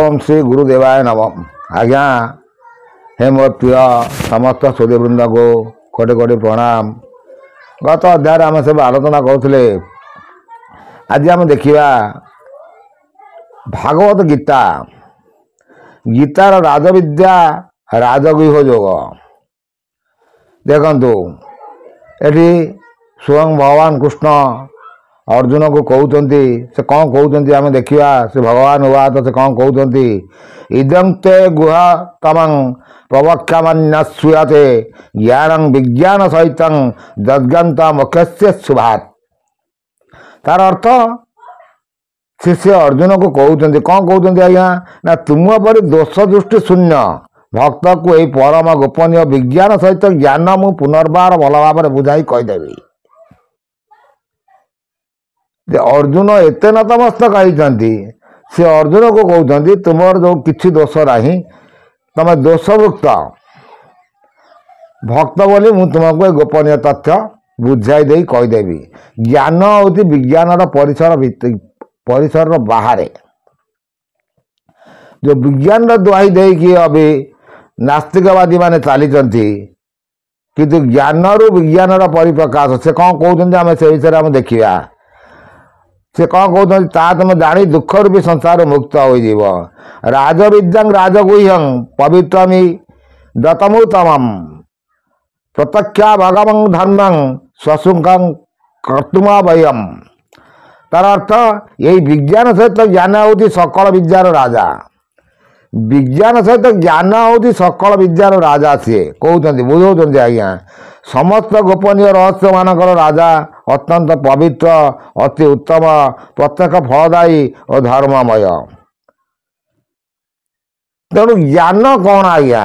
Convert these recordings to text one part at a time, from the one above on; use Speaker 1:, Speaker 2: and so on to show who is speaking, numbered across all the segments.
Speaker 1: ओम श्री गुरुदेवाय नमः। आज्ञा हे मोर प्रिय समस्त सूर्यवृंद को कोटि कोटि प्रणाम। गत अध्याय आम सब आलोचना करुले। आज आम देखा भागवत गीता, गीतार राजविद्या राजगुह योग। देखु ये स्वयं भगवान कृष्ण अर्जुन को कहते से कौन कहते आम देखा से भगवान हुआ तो से कौन कहते इदं ते गुहा तमं प्रवक्ष्यामन्यश्रूयते ज्ञानं विज्ञान सहित जद्गंत मुख्यस्य शुभात्। तार अर्थ से अर्जुन को कहते कौन कहते आज्ञा ना तुम पर दोष दृष्टि शून्य भक्त को यही परम गोपनीय विज्ञान सहित ज्ञान मु पुनर्बार भल भाव बुझाई कहीदेवी। अर्जुन एते नतमस्तक कहते से अर्जुन को कहते तुम जो किसी दोष ना तुम दोषमुक्त भक्त बोली मु तुमको गोपनीय तथ्य बुझाई दे कहीदेवी। ज्ञान हूँ विज्ञान परिसर बाहर जो विज्ञान दुहाई दे कि अभी नास्तिकवादी माने चली किंतु ज्ञान रु विज्ञान परिप्रकाश से कौन कहते आम से विषय में देखा से कौन कहते ता तुम जानी दुख रूपी संसार मुक्त हो राजविद्यां राजगुह्यं पवित्रमी दतमुतम प्रत्यक्षा भगवं धर्मं स्वसुखं कर्तुमा वयम। तार अर्थ यही विज्ञान सहित ज्ञान होती सकल विद्यार राजा। विज्ञान सहित ज्ञान होती सकल विद्यार राजा सी कहते बुझाऊँ आज्ञा समस्त गोपनीय रहस्य मानकर राजा अत्यंत पवित्र अति उत्तम प्रत्येक फलदायी और धर्ममय। तेणु ज्ञान कौन आज्ञा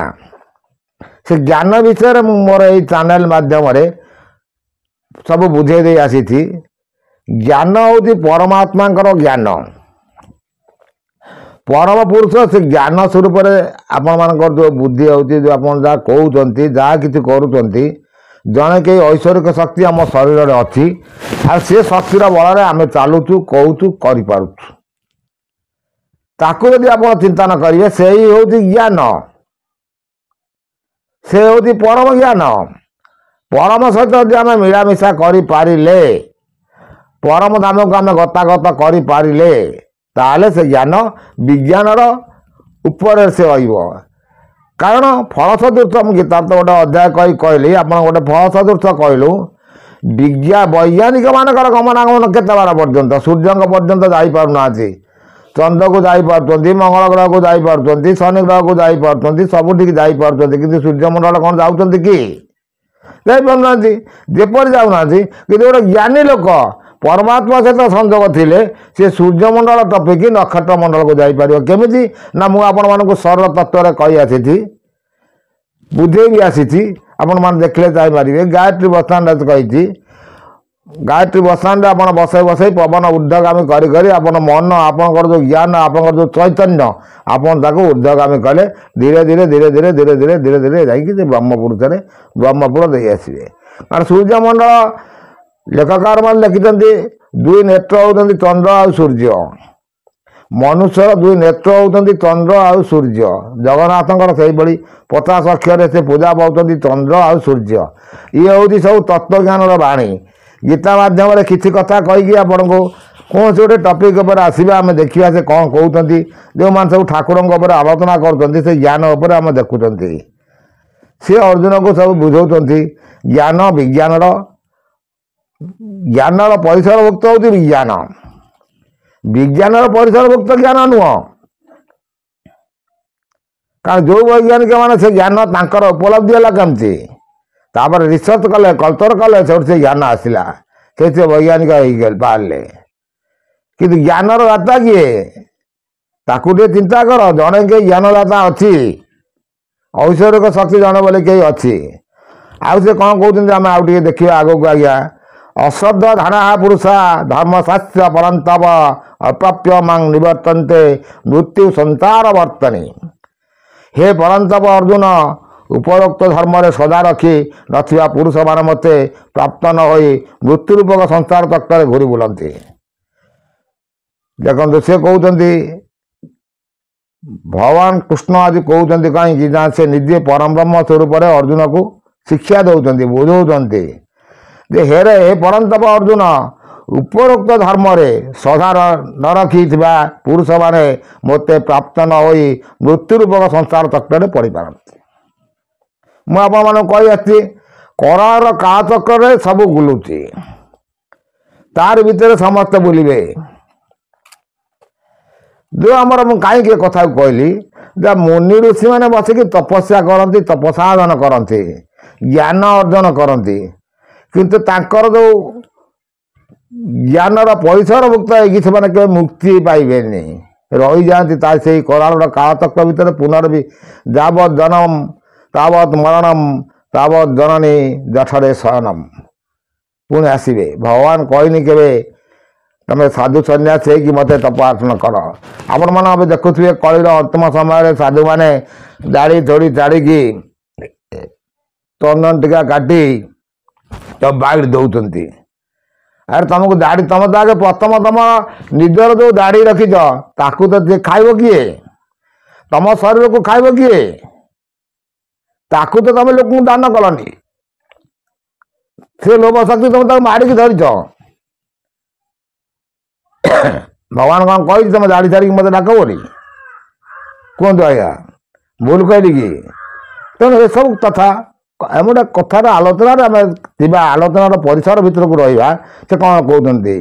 Speaker 1: से ज्ञान विषय मोर ये चैनल माध्यम सब बुझे दे आसी थी। ज्ञान होती परमात्मा ज्ञान परम पुरुष से ज्ञान स्वरूप आपण मान जो बुद्धि होती जो आप कहते जहाँ कि करुँच जड़े कई ऐश्वरिक शक्ति आम शरीर में अच्छी आ से शक्तिर बल आम चलुचु कहूँ करूँ ताकू यदि आप चिंता न करेंगे से ही हूँ ज्ञान से हूँ परम ज्ञान। परम सहित यदि आम मिलामिशा कर परम धाम को आम गतागत कर ताले से ज्ञान विज्ञान ऊपर से रही। कारण फल सदृश गीता तो गोटे अध्याय कही कहली आप गोटे फल सदृश कहलु वैज्ञानिक मानकर गमनागमन केते बार पर्यंत सूर्य पर्यंत जापारना चंद्र को जापार मंगल ग्रह को जापार शनि ग्रह को जापार सबुठ जापार कि सूर्यमंडल कौन जाऊँच कि जापारना जेपरी जाऊना कि गोटे ज्ञानी लोक परमात्मा सहित संजोग थिले से सूर्यमंडल टपिकी नक्षत्र मंडल को जापर केमी ना मुझे आपण सरल तत्व कही आसी बुझे भी आसी आपण मैंने देखले जापारे। गायत्री बसस्टाण्ड कही गायत्री बसस्टाण्ड आप बसई बसई पवन ऊर्ध्वगामी कर मन आपंकर जो ज्ञान आपंकर जो चैतन्य आपन ऊर्ध्वगामी कले धीरे धीरे धीरे धीरे धीरे धीरे धीरे धीरे जाकि ब्रह्मपुर ब्रह्मपुर दे आसवे। कारण सूर्यमंडल लेखकार मान लिखिं दुई नेत्र होती चंद्र आ सूर्य मनुष्य दुई नेत्र होती चंद्र आ सूर्य जगन्नाथ से 50 अक्षर से पूजा पाँच चंद्र आ सूर्य ये हूँ सब तत्वज्ञान बाणी। गीता मध्यम किसी कथा कहीकि आपन को कौन से गोटे टपिक आसवा आम देखा से कौन कहते जो मैंने सब ठाकुर आलोचना करते से ज्ञान उपर आम देखुं सी अर्जुन को सब बुझाऊँ ज्ञान विज्ञान ज्ञान परिसरभुक्त होती विज्ञान विज्ञान परिसरभुक्त ज्ञान नुह। कारण जो वैज्ञानिक मान से ज्ञान तांकर उपलब्धि है कमती रिसर्च कले कल्चर कले से ज्ञान आसला से वैज्ञानिक बाहर कि ज्ञान दाता किए ताकू चिंता कर जड़े के ज्ञानदाता अच्छी ऐश्वर्यक शक्ति जड़े बोले कई अच्छी आउ से कौन कहते आम आउ देखा आग को आज्ञा अश्रद्ध धना पुरुषा धर्मशास्त्र परंतव अप्राप्य मांग निवर्तन्ते मृत्यु संसार वर्तनी। हे परंतव अर्जुन उपरोक्त धर्म सदा रखी नथिबा पुरुष मान मते प्राप्त न होई मृत्यु रूपक संसार तत्व घूरी बुलती। देखो से कहते भगवान कृष्ण आज कहते कहीं से निजे परम ब्रह्म स्वरूप अर्जुन को शिक्षा दौरान बुझाते जे हेरे हे परंतप अर्जुन उपरोक्त धर्म सदा न रखी पुरुष माने मते प्राप्त न होई मृत्यु रूपक संसार चक्र पड़ पारती मुझे करार का चक्र सब बुलूची तार भितर समस्त बुलिबे जो आमर कहीं कथा कहली जब मुनि ऋषि मैंने बसिक तपस्या करती तपसाधन करती ज्ञान अर्जन करती किंतु तांकर जो ज्ञानर परिसर मुक्त है मुक्ति पाइबे रही जाती से करार कालचक्र भितर पुनर्वि जावत जन्म तावत मरणम तावत जननी जठरे शयनम पुणी आसवे भगवान कहनी के तुम साधु सन्यासी कि मत तपासन कर आपण मैंने देखुए कलिर अंतिम समय साधु मैंने दाढ़ी थोड़ी चाड़ी चंदन टीका काटी तो बाइट दौरान अरे तुमको दाढ़ी तुम तो आगे प्रथम तुम निजर जो दाढ़ी रखीच ताकू तो खाइब किए तुम शरीर को खाइब किए ताकू तो तुम लोक दान कलनी से लोभ शक्ति तुम मारिकी धरीच भगवान कौन कही तुम दाढ़ी छाड़ी मत डाक बोली कहतु आज्ञा भूल कहली कि तेणु ये सब तथा गोटे कथार आलोचना आम आलोचनार परिसर भितर को रहा से कौन कहते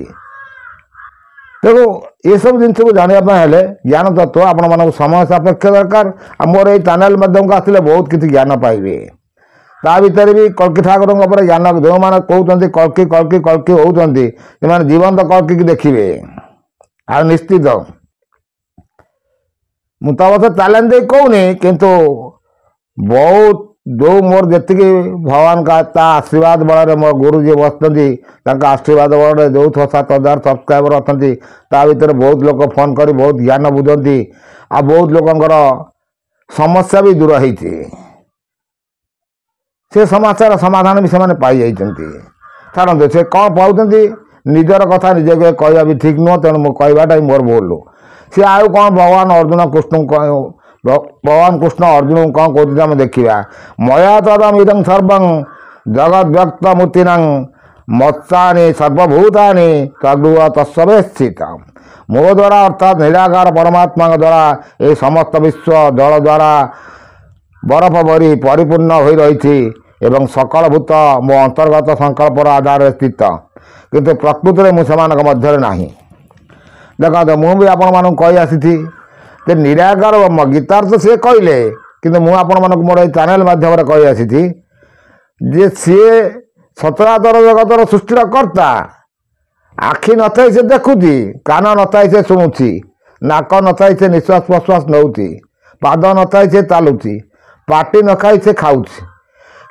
Speaker 1: देखो ये सब जिन को जानापे ज्ञान तत्व आपण मानक समय सापेक्ष दरकार मोर ये चैनल माध्यम को आसले बहुत किसी ज्ञान पाइबे ता भीतर भी कल्की ठाकुर ज्ञान जो मैंने कहते कल्की कल्की कल्की होती से जीवंत कल्की की देखिए आ निश्चित मुझे चैलेंज दे कहूनी किंतु बहुत जो मोर जी भगवान का आशीर्वाद बल मोर गुरु जी बसते आशीर्वाद बल जो 6-7 हजार सब्सक्राइबर अच्छा भर बहुत लोग फोन कर बहुत ज्ञान बुझती आ बहुत लोकर समस्या भी दूर होती से समस्यार समाधान भी से पाई छाड़ू से कौन पाँच निजर कथा निजे कहवा भी ठीक नुह तेणु मो कहवाटा ही मोर भूल सी आउ कौन भगवान अर्जुन कृष्ण भगवान कृष्ण अर्जुन कौन कहते आम देखा मया तदम इदं सर्वं जगद व्यक्त मूर्तिना मत्सानि सर्वभूतानि तद्रुव तत्सवे स्थित मो द्वारा अर्थात निराकार परमात्मा द्वारा ये समस्त विश्व जल द्वारा बरफ भरी परिपूर्ण हो रही एवं सकल भूत मो अंतर्गत संकल्पर आधार स्थित किंतु प्रकृत में मुझे मध्य ना देखा तो मुझे आपण मानक कही आसी निराकार ब्रह्म गीतार तो सी कहले कि मोर चैनल मध्यम कही आसी जे सी सचराचर जगतर सृष्टिर कर्ता आखि न थाई से देखुची कान न थाई से शुणुची नाक न थाई से निश्वास प्रश्वास नौची पाद न थाई से चलुची पाटी न खाई से खाऊची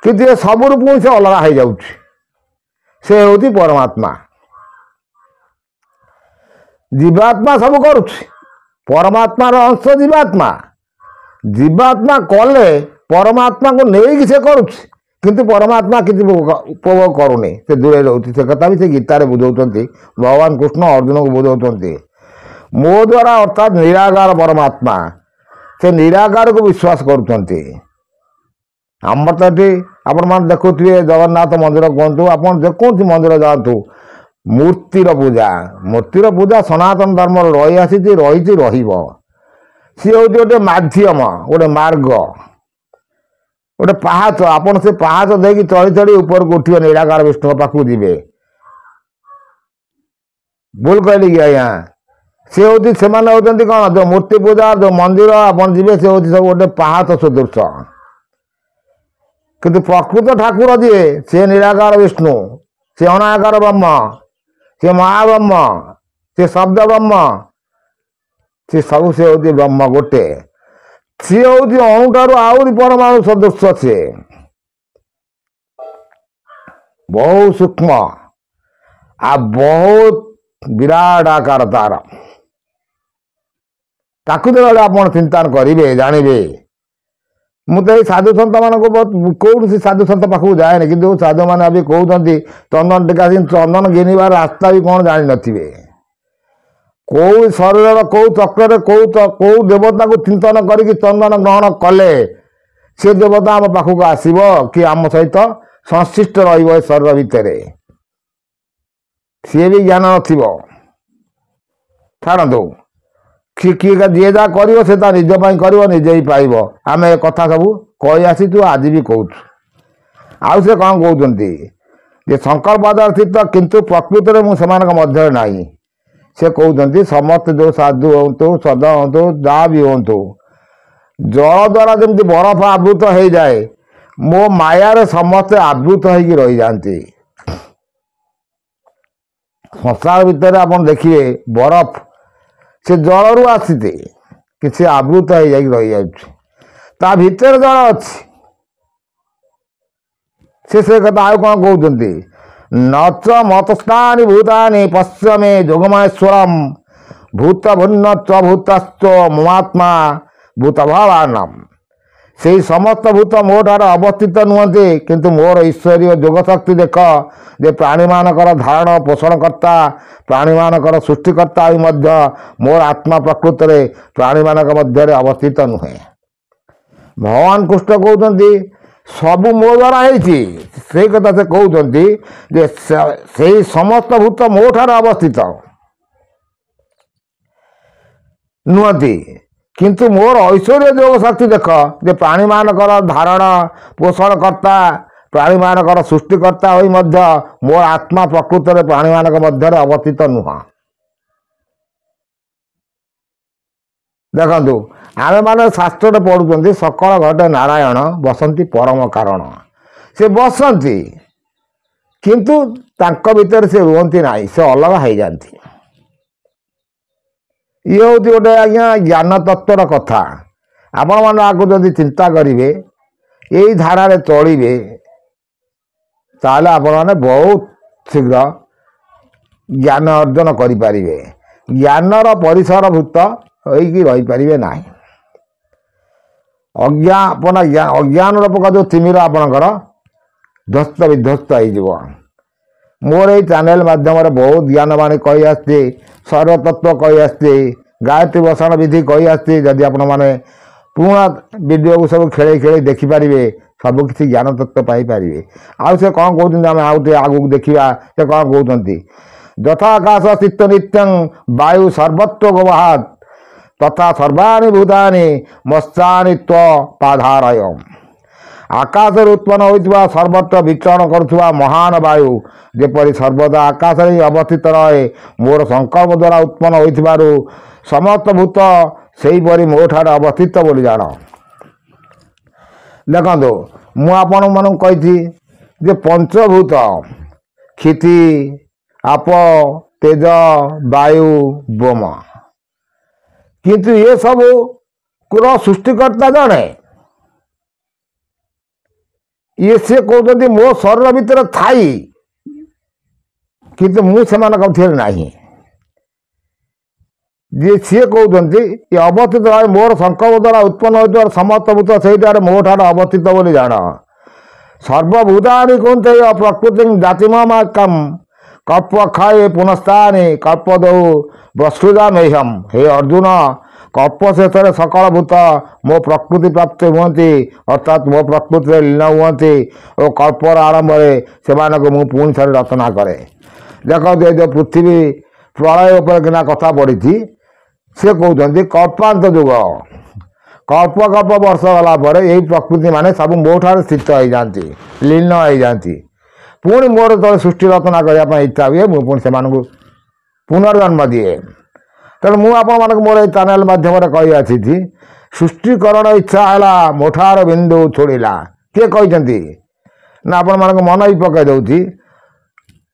Speaker 1: किंतु ये सब रूप से अलग हो जाऊँ से हूँ परमात्मा जीवात्मा सब करुच्ची परमात्मार अंश जीवात्मा जीवात्मा कले परमात्मा को नहीं से करुच्ची किंतु परमात्मा किसी उपभोग करूनी से दूरे रोचे से कथा भी से गीतार बुझाऊँ भगवान कृष्ण अर्जुन को बुझाऊँ मो द्वारा अर्थात निराकार परमात्मा से निराकार को विश्वास करुँच आमर तो ये आपण देखुए जगन्नाथ मंदिर कहतु आप जेकोसी मंदिर जातु मूर्तिर पूजा सनातन धर्म रही आसी रही सी हूँ गोटे मध्यम गोटे मार्ग गोटे पहाच आपड़ से पहाच देकी चढ़ी चढ़ी ऊपर को उठे निराकार विष्णु पाखक जी भूल कहली कि आज्ञा सी हूँ से कौन जो मूर्ति पूजा जो मंदिर आप जी से हूँ सब गोटे पहाच सदृश किंतु प्रकृत ठाकुर जी से निराकार विष्णु से अनाकार ब्रह्म से महाब्रह्म से शब्द ब्रह्म से सब से हूँ ब्रह्म गोटे सी हूँ अणुटार आहरी परमाणु सदृश से बहुत सूक्ष्म आ बहुत विराट आकार तार ताकू जो आप चिंतन करेंगे जानवे मुझे तो साधु सत मान कौन सी साधु सत पाखक जाए कि साधु मैंने अभी कहते चंदन टीका चंदन घिनबार रास्ता भी कौन जानी नथिबे କେଉଁ ଶରୀରର କେଉଁ ଚକ୍ରରେ କେଉଁ ଦେବତାକୁ ଚିନ୍ତନ କରିକି ଚନ୍ଦନ ଗ୍ରହଣ କଲେ ସେ ଦେବତା ଆମ ପାଖକୁ ଆସିବ କି ଆମ ସହିତ ସଂଶ୍ଳିଷ୍ଟ ରହିବ ଏ ଶରୀର ଭିତରେ, ସିଏ ବି ଜ୍ଞାନ ନଥିବ। ଛାଡ଼ନ୍ତୁ, କିଏ ଯିଏ ଯାହା କରିବ ସେ ତା ନିଜ ପାଇଁ କରିବ, ନିଜେ ହିଁ ପାଇବ। ଆମେ ଏ କଥା ସବୁ କହି ଆସିଛୁ, ଆଜି ବି କହୁଛୁ। ଆଉ ସେ କ'ଣ କହୁଛନ୍ତି ଯେ ଶଙ୍କର ପାଦରେ ସ୍ଥିତ, କିନ୍ତୁ ପ୍ରକୃତରେ ମୁଁ ସେମାନଙ୍କ ମଧ୍ୟରେ ନାହିଁ। ସେ କହୁଛନ୍ତି ସମସ୍ତେ ଯେଉଁ ସାଧୁ ହୁଅନ୍ତୁ, ସଦ ହୁଅନ୍ତୁ, ଯାହା ବି ହୁଅନ୍ତୁ, ଜଳ ଦ୍ୱାରା ଯେମିତି ବରଫ ଆବୃତ ହେଇଯାଏ, ମୋ ମାୟାରେ ସମସ୍ତେ ଆବୃତ ହେଇକି ରହିଯାଆନ୍ତି। ସଂସାର ଭିତରେ ଆପଣ ଦେଖିବେ ବରଫ ସେ ଜଳରୁ ଆସିଛି, କିଛି ଆବୃତ ହେଇଯାଇକି ରହିଯାଉଛି, ତା ଭିତରେ ଜଳ ଅଛି। ସେ କଥା ଆଉ କ'ଣ କହୁଛନ୍ତି, ନଚ ମତସ୍ଥାନି ଭୂତାନି ପଶ୍ୟମେ ଯୋଗମେଶ୍ୱରମ୍ ଭୂତ ଭିନ୍ନ ଚ ଭୂତାସ୍ତ ମମାତ୍ମା ଭୂତଭାବାନମ୍। ସେହି ସମସ୍ତ ଭୂତ ମୋ ଠାରେ ଅବସ୍ଥିତ ନୁହନ୍ତି, କିନ୍ତୁ ମୋର ଈଶ୍ୱରୀୟ ଯୋଗଶକ୍ତି ଦେଖ ଯେ ପ୍ରାଣୀମାନଙ୍କର ଧାରଣ ପୋଷଣକର୍ତ୍ତା, ପ୍ରାଣୀମାନଙ୍କର ସୃଷ୍ଟିକର୍ତ୍ତା ହୋଇ ମଧ୍ୟ ମୋର ଆତ୍ମା ପ୍ରକୃତରେ ପ୍ରାଣୀମାନଙ୍କ ମଧ୍ୟରେ ଅବସ୍ଥିତ ନୁହେଁ। ଭଗବାନ କୃଷ୍ଣ କହୁଛନ୍ତି ସବୁ ମୋ ଦ୍ୱାରା ହେଇଛି। ସେଇ କଥା ସେ କହୁଛନ୍ତି ଯେ ସେହି ସମସ୍ତ ଭୂତ ମୋ ଠାରେ ଅବସ୍ଥିତ ନୁହନ୍ତି, କିନ୍ତୁ ମୋର ଐଶ୍ୱର୍ଯ୍ୟ ଯୋଗ ଶକ୍ତି ଦେଖ ଯେ ପ୍ରାଣୀମାନଙ୍କର ଧାରଣ ପୋଷଣକର୍ତ୍ତା, ପ୍ରାଣୀମାନଙ୍କର ସୃଷ୍ଟିକର୍ତ୍ତା ହୋଇ ମଧ୍ୟ ମୋର ଆତ୍ମା ପ୍ରକୃତରେ ପ୍ରାଣୀମାନଙ୍କ ମଧ୍ୟରେ ଅବସ୍ଥିତ ନୁହଁ। ଦେଖନ୍ତୁ, ଆମେମାନେ ଶାସ୍ତ୍ରରେ ପଢ଼ୁଛନ୍ତି ସକଳ ଘଟେ ନାରାୟଣ ବସନ୍ତି ପରମ କାରଣ। ସେ ବସନ୍ତି, କିନ୍ତୁ ତାଙ୍କ ଭିତରେ ସେ ରୁହନ୍ତି ନାହିଁ, ସେ ଅଲଗା ହେଇଯାନ୍ତି। ଇଏ ହେଉଛି ଗୋଟେ ଆଜ୍ଞା ଜ୍ଞାନ ତତ୍ତ୍ୱର କଥା। ଆପଣମାନେ ଆଗକୁ ଯଦି ଚିନ୍ତା କରିବେ, ଏଇ ଧାରାରେ ଚଳିବେ, ତାହେଲେ ଆପଣମାନେ ବହୁତ ଶୀଘ୍ର ଜ୍ଞାନ ଅର୍ଜନ କରିପାରିବେ। ଜ୍ଞାନର ପରିସରଭୂତ ହୋଇକି ରହିପାରିବେ ନାହିଁ। ଅଜ୍ଞାନର ପ୍ରକାର ଯେଉଁ ତିମିର ଆପଣଙ୍କର ଧ୍ୱସ୍ତ ବିଧ୍ୱସ୍ତ ହେଇଯିବ। ମୋର ଏଇ ଚ୍ୟାନେଲ ମାଧ୍ୟମରେ ବହୁତ ଜ୍ଞାନବାଣୀ କହି ଆସିଛି, ସର୍ବତତ୍ତ୍ୱ କହି ଆସିଛି, ଗାୟତ୍ରୀ ବସାଣ ବିଧି କହି ଆସିଛି। ଯଦି ଆପଣମାନେ ପୁରୁଣା ଭିଡ଼ିଓକୁ ସବୁ ଖେଳେଇ ଖେଳେଇ ଦେଖିପାରିବେ, ସବୁକିଛି ଜ୍ଞାନ ତତ୍ତ୍ୱ ପାଇପାରିବେ। ଆଉ ସେ କ'ଣ କହୁଛନ୍ତି, ଆମେ ଆଉ ଟିକେ ଆଗକୁ ଦେଖିବା। ସେ କ'ଣ କହୁଛନ୍ତି, ଯଥାକାଶ ସ୍ଥିତ ନିତ୍ୟଂ ବାୟୁ ସର୍ବତ୍ର ଗୋବାହାତ୍ ତଥା ସର୍ବାଣୀ ଭୂତାନି ମତ୍ସ୍ୟାନି ତ୍ୱପାଧାରୟ। ଆକାଶରୁ ଉତ୍ପନ୍ନ ହୋଇଥିବା ସର୍ବତ୍ର ବିଚରଣ କରୁଥିବା ମହାନ ବାୟୁ ଯେପରି ସର୍ବଦା ଆକାଶରେ ହିଁ ଅବସ୍ଥିତ ରହେ, ମୋର ସଂକଳ୍ପ ଦ୍ୱାରା ଉତ୍ପନ୍ନ ହୋଇଥିବାରୁ ସମସ୍ତ ଭୂତ ସେହିପରି ମୋ ଠାରେ ଅବସ୍ଥିତ ବୋଲି ଜାଣ। ଦେଖନ୍ତୁ, ମୁଁ ଆପଣମାନଙ୍କୁ କହିଛି ଯେ ପଞ୍ଚଭୂତ କ୍ଷିତି, ଆପ, ତେଜ, ବାୟୁ, ବ୍ୟୋମ, କିନ୍ତୁ ଏସବୁର ସୃଷ୍ଟିକର୍ତ୍ତା ଜଣେ। ସେ କହୁଛନ୍ତି ମୋ ଶରୀର ଭିତରେ ଥାଇ, କିନ୍ତୁ ମୁଁ ସେମାନଙ୍କ ମଧ୍ୟରେ ନାହିଁ। ସିଏ କହୁଛନ୍ତି ଏ ଅବସ୍ଥିତ ଭାବେ ମୋର ସଂକଳ୍ପ ଦ୍ୱାରା ଉତ୍ପନ୍ନ ହୋଇଥିବା ସମସ୍ତ ଭୂତ ସେଇଠାରେ ମୋ ଠାରେ ଅବସ୍ଥିତ ବୋଲି ଜାଣ। ସର୍ବଭୂତାନି କୌନ୍ତେୟ ପ୍ରକୃତି ଜାତିମମାକମ୍ କଳ୍ପ ଖାଏ ପୁନଃସ୍ଥାନି କଳ୍ପଦୌ ବସ୍ତୁଜାମେହମ୍। ହେ ଅର୍ଜୁନ, କଳ୍ପ ଶେଷରେ ସକଳ ଭୂତ ମୋ ପ୍ରକୃତି ପ୍ରାପ୍ତ ହୁଅନ୍ତି, ଅର୍ଥାତ୍ ମୋ ପ୍ରକୃତିରେ ଲୀନ ହୁଅନ୍ତି ଓ କଳ୍ପର ଆରମ୍ଭରେ ସେମାନଙ୍କୁ ମୁଁ ପୁଣି ଥରେ ରଚନା କରେ। ଦେଖନ୍ତୁ, ଏ ଯେଉଁ ପୃଥିବୀ ପ୍ରଳୟ ଉପରେ କିନା କଥା ପଡ଼ିଛି, ସେ କହୁଛନ୍ତି କଳ୍ପାନ୍ତ ଯୁଗ, କଳ୍ପ କଳ୍ପ ବର୍ଷ ଗଲା ପରେ ଏହି ପ୍ରକୃତି ମାନେ ସବୁ ମୋ ଠାରେ ସ୍ଥିତ ହେଇଯାଆନ୍ତି, ଲୀନ ହେଇଯାଆନ୍ତି। ପୁଣି ମୋର ଯେତେବେଳେ ସୃଷ୍ଟି ରଚନା କରିବା ପାଇଁ ଇଚ୍ଛା ହୁଏ, ମୁଁ ପୁଣି ସେମାନଙ୍କୁ ପୁନର୍ଜନ୍ମ ଦିଏ। ତେଣୁ ମୁଁ ଆପଣମାନଙ୍କୁ ମୋର ଏଇ ଚ୍ୟାନେଲ ମାଧ୍ୟମରେ କହି ଆସିଛି, ସୃଷ୍ଟିକରଣ ଇଚ୍ଛା ହେଲା ମୋଠାର ବିନ୍ଦୁ ଛୋଡ଼ିଲା। କିଏ କହିଛନ୍ତି ନା ଆପଣମାନଙ୍କୁ ମନ ବି ପକାଇ ଦେଉଛି,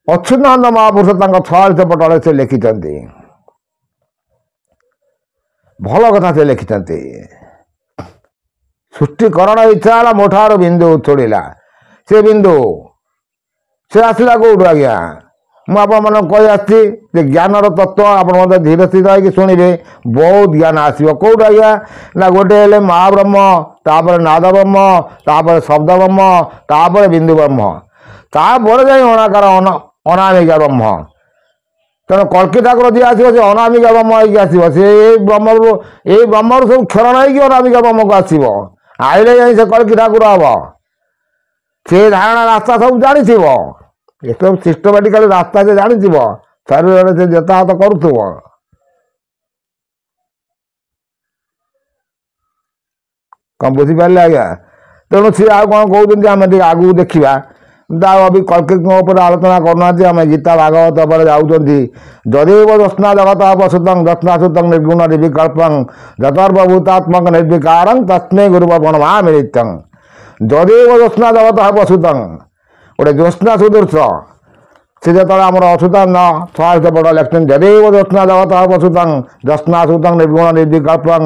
Speaker 1: ଅଚ୍ୟୁତାନନ୍ଦ ମହାପୁରୁଷ ତାଙ୍କ 46 ପଟରେ ସେ ଲେଖିଛନ୍ତି। ଭଲ କଥା ସେ ଲେଖିଛନ୍ତି। ସୃଷ୍ଟିକରଣ ଇଚ୍ଛା ହେଲା ମୋଠାର ବିନ୍ଦୁ ଛୋଡ଼ିଲା। ସେ ବିନ୍ଦୁ ସେ ଆସିଲା କେଉଁଠୁ ଆଜ୍ଞା? ମୁଁ ଆପଣମାନଙ୍କୁ କହି ଆସିଛି ଯେ ଜ୍ଞାନର ତତ୍ତ୍ୱ ଆପଣ ମଧ୍ୟ ଧୀରେ ସ୍ଥିର ହେଇକି ଶୁଣିବେ, ବହୁତ ଜ୍ଞାନ ଆସିବ। କେଉଁଠୁ ଆଜ୍ଞା? ନା ଗୋଟେ ହେଲେ ମହାବ୍ରହ୍ମ, ତାପରେ ନାଦ ବ୍ରହ୍ମ, ତାପରେ ଶବ୍ଦ ବ୍ରହ୍ମ, ତାପରେ ବିନ୍ଦୁ ବ୍ରହ୍ମ, ତାପରେ ଯାଇ ଅନାକାର ଅନାମିକା ବ୍ରହ୍ମ। ତେଣୁ କଳ୍କି ଠାକୁର ଯିଏ ଆସିବ ସେ ଅନାମିକା ବ୍ରହ୍ମ ହେଇକି ଆସିବ। ସେ ଏଇ ବ୍ରହ୍ମରୁ ସବୁ କ୍ଷରଣ ହେଇକି ଅନାମିକା ବ୍ରହ୍ମକୁ ଆସିବ। ଆଇଲେ ଯାଇ ସେ କଳ୍କି ଠାକୁର ହବ। ସେ ଧାରଣା ରାସ୍ତା ସବୁ ଜାଣିଥିବ। ଏସବୁ ସିଷ୍ଟମାଟିକାଲି ରାସ୍ତା ସେ ଜାଣିଥିବ। ଶରୀରରେ ସେ ଯାତାୟାତ କରୁଥିବ। କ'ଣ ବୁଝିପାରିଲେ ଆଜ୍ଞା? ତେଣୁ ସିଏ ଆଉ କ'ଣ କହୁଛନ୍ତି ଆମେ ଟିକେ ଆଗକୁ ଦେଖିବା। ବି କଳ୍କିଙ୍କ ଉପରେ ଆଲୋଚନା କରୁନାହାନ୍ତି। ଆମେ ଗୀତା ଭାଗବତ ଉପରେ ଯାଉଛନ୍ତି। ଯଦେବ ଦର୍ଶନା ଜଗତ ବସୁତଂ ଦର୍ଶନାସୁତଂ ନିର୍ଗୁଣ ନିର୍ବିକଳ୍ପଂ ଯତର୍ଭୂତାତ୍ମକ ନିର୍ବିକାରଂ ତସ୍ମୈ ଗୁରୁବର୍ପଣମାମି ନିତ୍ୟଂ। ଯଦେବ ଦର୍ଶନା ଜଗତ ବସୁତଂ, ଗୋଟେ ଜ୍ୟୋତ୍ସ୍ନା ସୁଦୃଶ ସେ ଯେତେବେଳେ ଆମର ଅସୁତାନ 100 ପଟ ଲେଖିଛନ୍ତି। ଯଦେବ ଦର୍ଶନା ଜଗତ ବସୁତଂ ଦର୍ଶନାସୁତଂ ନିର୍ଗୁଣ ନିର୍ବିକଳ୍ପଂ,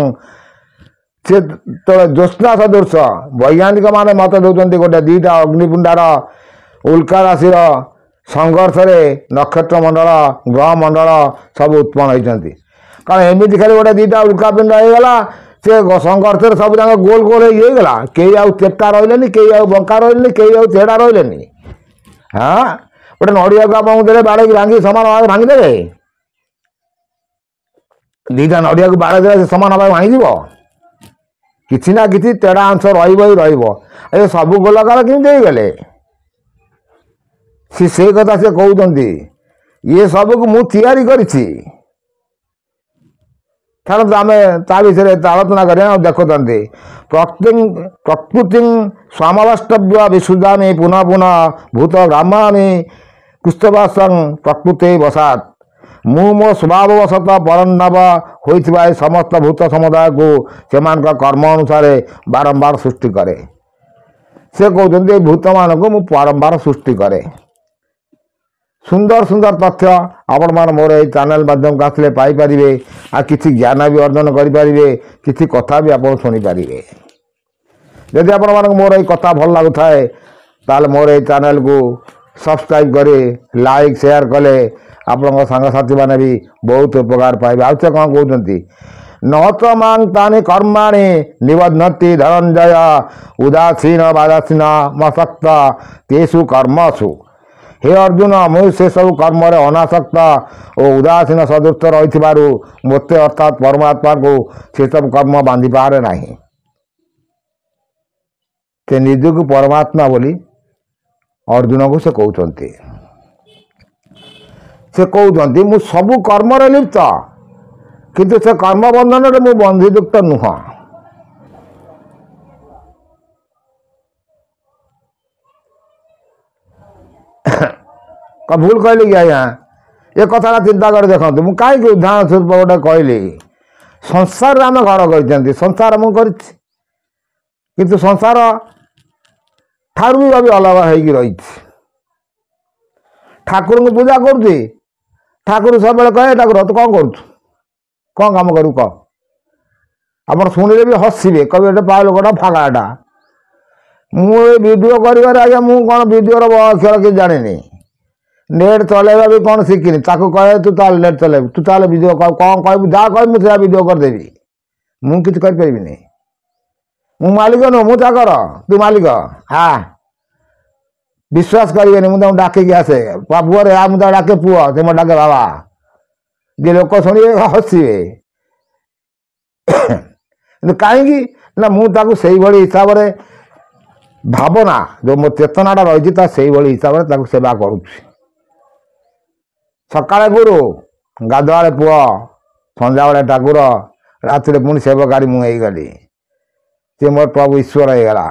Speaker 1: ସେ ଯେତେବେଳେ ଜ୍ୟୋତ୍ସ୍ନା ସଦୃଶ, ବୈଜ୍ଞାନିକ ମାନେ ମତ ଦେଉଛନ୍ତି ଗୋଟେ ଦୁଇଟା ଅଗ୍ନିପୁଣ୍ଡାର ଉଲ୍କା ରାଶିର ସଂଘର୍ଷରେ ନକ୍ଷତ୍ର ମଣ୍ଡଳ ଗ୍ରହ ମଣ୍ଡଳ ସବୁ ଉତ୍ପନ୍ନ ହୋଇଛନ୍ତି। କାରଣ ଏମିତି ଖାଲି ଗୋଟେ ଦୁଇଟା ଉଲ୍କାପିଣ୍ଡ ହେଇଗଲା, ସେ ସଂଘର୍ଷରେ ସବୁ ଯାକ ଗୋଲ ଗୋଲ ହେଇଗଲା। କେହି ଆଉ ଚେପ୍ଟା ରହିଲେନି, କେହି ଆଉ ବଙ୍କା ରହିଲେନି, କେହି ଆଉ ତେଢ଼ା ରହିଲେନି। ହଁ, ଗୋଟେ ନଡ଼ିଆକୁ ଆପଣଙ୍କୁ ଦେଲେ ବାଡ଼େଇକି ଭାଙ୍ଗି ସମାନ ଭାବରେ ଭାଙ୍ଗିଦେବେ? ଦୁଇଟା ନଡ଼ିଆକୁ ବାଡ଼େଇ ଦେଲେ ସେ ସମାନ ଭାବରେ ଭାଙ୍ଗିଯିବ? କିଛି ନା କିଛି ତେଢ଼ା ଅଂଶ ରହିବ ହିଁ ରହିବ। ଏ ସବୁ ଗୋଲକାର କେମିତି ହେଇଗଲେ? ସେଇ କଥା ସେ କହୁଛନ୍ତି। ଇଏ ସବୁକୁ ମୁଁ ତିଆରି କରିଛି। ଛାଡ଼ନ୍ତୁ, ଆମେ ତା ବିଷୟରେ ଆଲୋଚନା କରିବା। ଦେଖୁଛନ୍ତି ପ୍ରକୃତି ସ୍ୱାମବାଷ୍ଟବ୍ୟ ବିଶୁଦ୍ଧାମି ପୁନଃ ପୁନଃ ଭୂତ ଗ୍ରାମାମି କୃଷ୍ଣବାସଂ ପ୍ରକୃତି ବସାତ୍। ମୁଁ ମୋ ସ୍ୱଭାବବଶତଃ ପରନ୍ନବ ହୋଇଥିବା ଏ ସମସ୍ତ ଭୂତ ସମୁଦାୟକୁ ସେମାନଙ୍କ କର୍ମ ଅନୁସାରେ ବାରମ୍ବାର ସୃଷ୍ଟି କରେ। ସେ କହୁଛନ୍ତି ଏ ଭୂତମାନଙ୍କୁ ମୁଁ ବାରମ୍ବାର ସୃଷ୍ଟି କରେ। ସୁନ୍ଦର ସୁନ୍ଦର ତଥ୍ୟ ଆପଣମାନେ ମୋର ଏଇ ଚ୍ୟାନେଲ ମାଧ୍ୟମକୁ ଆସିଲେ ପାଇପାରିବେ। ଆଉ କିଛି ଜ୍ଞାନ ବି ଅର୍ଜନ କରିପାରିବେ, କିଛି କଥା ବି ଆପଣ ଶୁଣିପାରିବେ। ଯଦି ଆପଣମାନଙ୍କୁ ମୋର ଏଇ କଥା ଭଲ ଲାଗୁଥାଏ ତାହେଲେ ମୋର ଏଇ ଚ୍ୟାନେଲକୁ ସବସ୍କ୍ରାଇବ୍ କରି ଲାଇକ୍ ସେୟାର କଲେ ଆପଣଙ୍କ ସାଙ୍ଗସାଥିମାନେ ବି ବହୁତ ଉପକାର ପାଇବେ। ଆଉ ସେ କ'ଣ କହୁଛନ୍ତି? ନତ ମାଂ ତାନି କର୍ମାଣି ନିବଧ୍ନତି ଧନଞ୍ଜୟ ଉଦାସୀନ ବାଦାସୀନ ମସକ୍ତ ତେଷୁ କର୍ମସୁ। ହେ ଅର୍ଜୁନ, ମୁଁ ସେସବୁ କର୍ମରେ ଅନାସକ୍ତ ଓ ଉଦାସୀନ ସଦୃଶ ରହିଥିବାରୁ ମୋତେ ଅର୍ଥାତ୍ ପରମାତ୍ମାକୁ ସେସବୁ କର୍ମ ବାନ୍ଧିପାରେ ନାହିଁ। ସେ ନିଜକୁ ପରମାତ୍ମା ବୋଲି ଅର୍ଜୁନକୁ ସେ କହୁଛନ୍ତି। ସେ କହୁଛନ୍ତି ମୁଁ ସବୁ କର୍ମରେ ଲିପ୍ତ, କିନ୍ତୁ ସେ କର୍ମ ବନ୍ଧନରେ ମୁଁ ବନ୍ଧୀଯୁକ୍ତ ନୁହଁ। ଭୁଲ କହିଲି କି ଆଜ୍ଞା? ଏ କଥାଟା ଚିନ୍ତା କରି ଦେଖନ୍ତୁ। ମୁଁ କାହିଁକି ଉଦାହରଣ ସ୍ୱରୂପ ଗୋଟେ କହିଲି? ସଂସାରରେ ଆମେ ଘର କରିଛନ୍ତି, ସଂସାର ମୁଁ କରିଛି, କିନ୍ତୁ ସଂସାର ଠାରୁ ବି ଅଲଗା ହେଇକି ରହିଛି। ଠାକୁରଙ୍କୁ ପୂଜା କରୁଛି, ଠାକୁର ସବୁବେଳେ କହେ ଠାକୁର ତୁ କ'ଣ କରୁଛୁ, କ'ଣ କାମ କରିବୁ କହ? ଆପଣ ଶୁଣିଲେ ବି ହସିବେ, କହିବେ ଏଟା ପାଏ ଲୋକଟା ଫାଗାଟା। ମୁଁ ଏ ଭିଡ଼ିଓ କରିବାରେ ଆଜ୍ଞା ମୁଁ କ'ଣ ଭିଡ଼ିଓର ଅକ୍ଷର କିଛି ଜାଣିନି। ନେଟ୍ ଚଲେଇବା ବି କ'ଣ ଶିଖିନି। ତାକୁ କହେ ତୁ ତାହେଲେ ନେଟ୍ ଚଲେଇବୁ, ତୁ ତାହେଲେ ଭିଡ଼ିଓ କ'ଣ କହିବୁ, ଯାହା କହିବୁ ମୁଁ ସେୟା ଭିଡ଼ିଓ କରିଦେବି। ମୁଁ କିଛି କରିପାରିବିନି। ମୁଁ ମାଲିକ ନୁହଁ, ମୁଁ ଚାକର, ତୁ ମାଲିକ। ବିଶ୍ୱାସ କରିବେନି, ମୁଁ ତାଙ୍କୁ ଡାକିକି ଆସେ ପୁଅରେ, ମୁଁ ତାକୁ ଡାକେ ପୁଅ, ସେ ମୋ ଡାକେ ବାବା। ଯିଏ ଲୋକ ଶୁଣିବେ ହସିବେ। କିନ୍ତୁ କାହିଁକି ନା ମୁଁ ତାକୁ ସେଇଭଳି ହିସାବରେ ଭାବନା ଯେଉଁ ମୋ ଚେତନାଟା ରହିଛି ତା ସେଇଭଳି ହିସାବରେ ତାକୁ ସେବା କରୁଛି। ସକାଳେ ଗୁରୁ, ଗାଧୁଆଳେ ପୁଅ, ସନ୍ଧ୍ୟାବେଳେ ଠାକୁର, ରାତିରେ ପୁଣି ସେବକାରୀ ମୁଁ ହେଇଗଲି। ସେ ମୋର ପ୍ରଭୁ ଈଶ୍ୱର ହେଇଗଲା।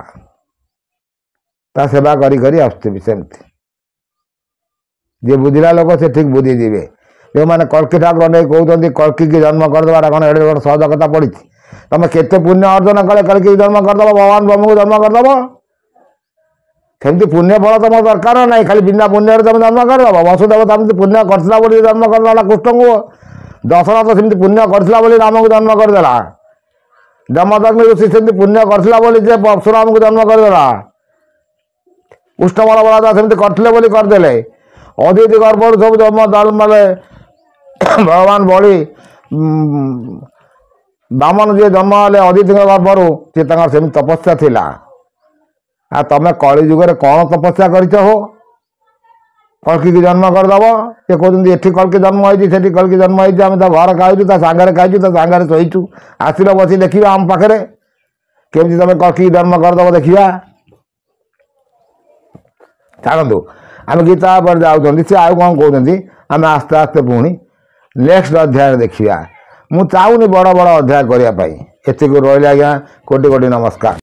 Speaker 1: ତା ସେବା କରି କରି ଆସୁଥିବି ସେମିତି। ଯିଏ ବୁଝିଲା ଲୋକ ସେ ଠିକ୍ ବୁଝିଯିବେ। ଯେଉଁମାନେ କଳ୍କି ଠାକୁର ନେଇ କହୁଛନ୍ତି କଳ୍କିକି ଜନ୍ମ କରିଦେବାଟା କ'ଣ ଏଡ଼େ ବଡ଼ ସହଜ କଥା ପଡ଼ିଛି? ତମେ କେତେ ପୁଣ୍ୟ ଅର୍ଜନ କଲେ କଳ୍କିକି ଜନ୍ମ କରିଦେବ, ଭଗବାନ ବ୍ରହ୍ମକୁ ଜନ୍ମ କରିଦେବ? ସେମିତି ପୁଣ୍ୟ ଫଳ ତମ ଦରକାର ନାହିଁ। ଖାଲି ବିନା ପୁଣ୍ୟରେ ତମେ ଜନ୍ମ କରିଦେବ। ବସୁଦେବ ସେମିତି ପୁଣ୍ୟ କରିଥିଲା ବୋଲି ଜନ୍ମ କରିଦେଲା କୃଷ୍ଣଙ୍କୁ। ଦଶରଥ ସେମିତି ପୁଣ୍ୟ କରିଥିଲା ବୋଲି ରାମକୁ ଜନ୍ମ କରିଦେଲା। ଯମଦଗ୍ନି ଋଷି ସେମିତି ପୁଣ୍ୟ କରିଥିଲା ବୋଲି ଯେ ପରଶୁରାମକୁ ଜନ୍ମ କରିଦେଲା। ଉଷ୍ଣବଳ ବଳଦା ସେମିତି କରିଥିଲେ ବୋଲି କରିଦେଲେ। ଅଦିତି ଗର୍ଭରୁ ସବୁ ଜନ୍ମ ମାନେ ଭଗବାନ ବଳି ବାମନ ଯିଏ ଜନ୍ମ ହେଲେ ଅଦିତିଙ୍କ ଗର୍ଭରୁ, ସେ ତାଙ୍କର ସେମିତି ତପସ୍ୟା ଥିଲା। ଆଉ ତମେ କଳି ଯୁଗରେ କ'ଣ ତପସ୍ୟା କରିଛ ହୋ? कल्की की जन्म करदेव ये कहते एଠି कल्की जन्म होती सेठी कल्की जन्म होती आम घर खाइचु ता सांगे खाइचु ता सांगे शोचु आसिल बसी देखा आम पाखे केमी तुम कल्की की जन्म करदेव देखा छाड़ू आम गीता पर जाऊँ सी आउ कौन कहते आम आस्ते आस्ते पुणी नेक्स्ट अध्याय देखा मु चाहूनी बड़ बड़ अध्याय करने एति रही आज्ञा कोटि कोटि नमस्कार।